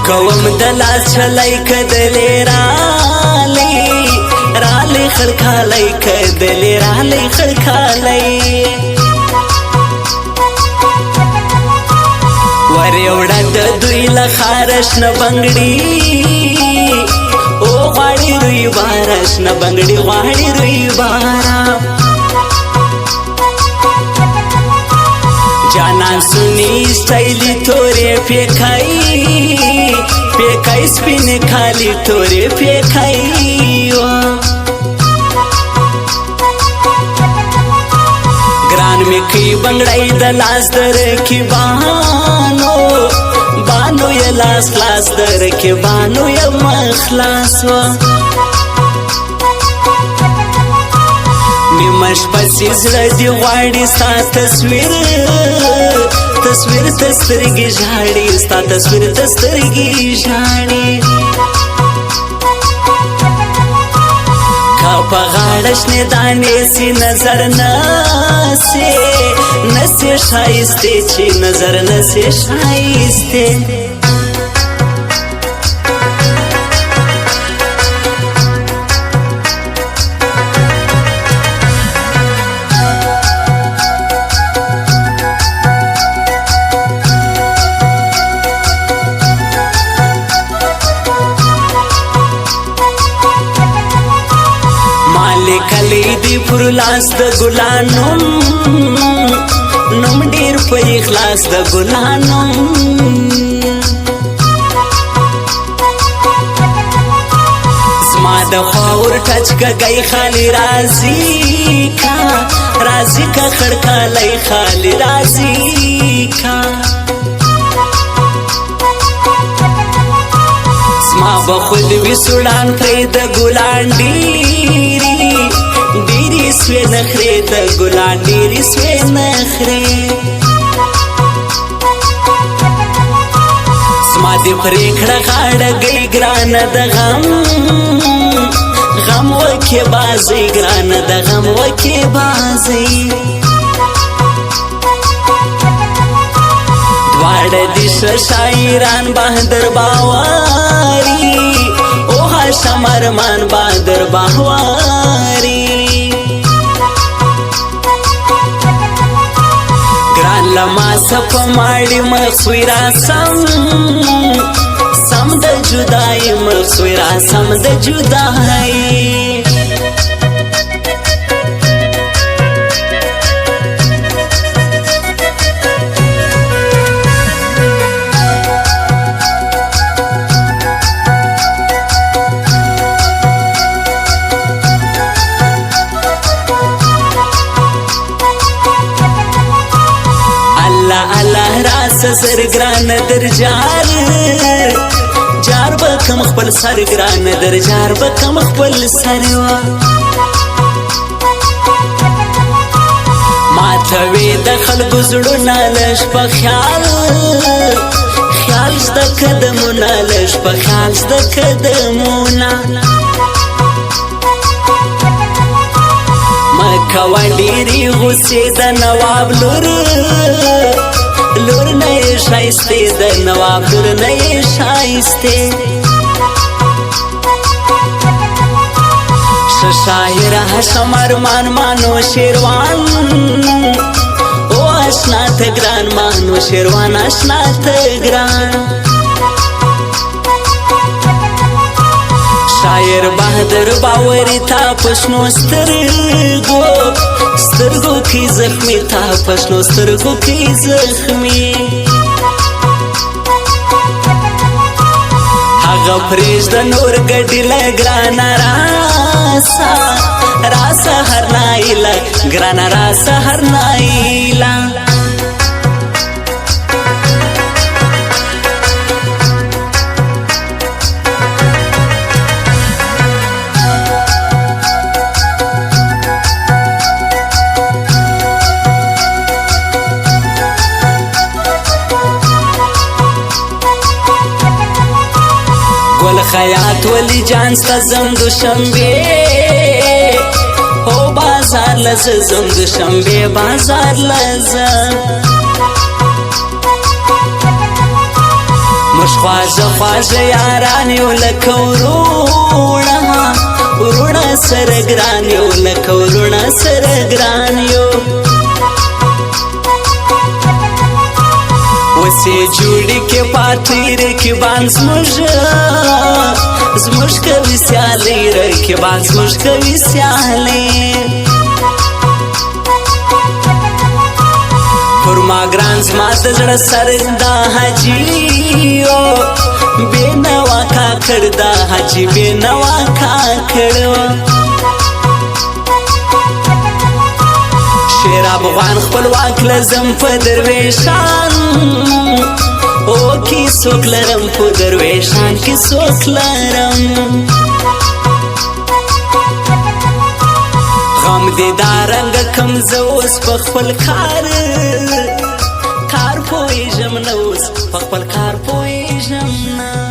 کوم دلاس چلای کدلې رالی خړکالای کدلې رالی خړکالای ور یوړه د دوی لخارش نه بنگړي او غاړي روي بارش نه بنگړي غاړي روي بارا جانان سنی سټایلی تورې پیکای سپین خالی تورې پیکای ګران می کی بنگړای د لاس در کی بانو یا لاس خلاص در کی بانو یا مخلاص مش پسې زړه دی غواړي ستا تصویر تسترګې ژاړي ستا تصویر تسترګې ژاړي کا په غاړه شنې دانې سي نظر نسې ښایستې چې نظر نسې ښایستې کلی دی پر لاس د ګلانم نوم ډیر په اخلاص د ګلانم زما د خاور ټچ کګي خالی رازي کا خړکالای خالی رازي کا زما بخود وی سړان پرې د ګلان ډيري سوي نخري د ګلان ډيري سوي نخري زما دې پرېکړه غاړه گئی ګران د غم وکي بازي ګران د غم وکي بازي دواړه دي شاعران بهادر باواري او هاشم ارمان بهادر باواري لما سپ ماړي مخسويرا سم د جدای مخسويرا سم د جدای سر ګران در جار بکم خپل سر ګران در جار بکم خپل سر ما ته وې د خلکو زړونه لږ په خیال زده قدمونه لږ په خیال زده قدمونه مکوه ډېرې غوسې د نواب لور نه شایسته د نواب لور نه شایسته شاعر هاشم ارمان مانو شیروان او آشنا تگران مانو شیروان آشنا تگران شاعر بهادر باوري تا پښنو سترګو کې زخمي تا پښنو سترګو کې زخمي هغه پرېږ د نور ګډي لګران راسه هر نایلا ګران راسه هر نایلا ګل خیاط ولی جان سزم دوشنبه او بازار لزم دوشنبه بازار لزم خوش خواږه یاران یو لکه وروڼه سره ګران یو لکه وروڼه سره ګران یو وسې جوړې کې پاتې رقیبان زموږ کوي سیالي رقیبان زموږ کوي سیالي پر ما ګران زما د زړه سر دا حاجي بې نوا کاکړ دا حاجي بې نوا کاکړ شیر افغان خپلواک لزم په درویشان او کی څوک لرم په درویشان کی څوک لرم غم دې دا رنګ کم زه اوس په خپل کار پوهېږم نه اوس په خپل کار پوهېږم نه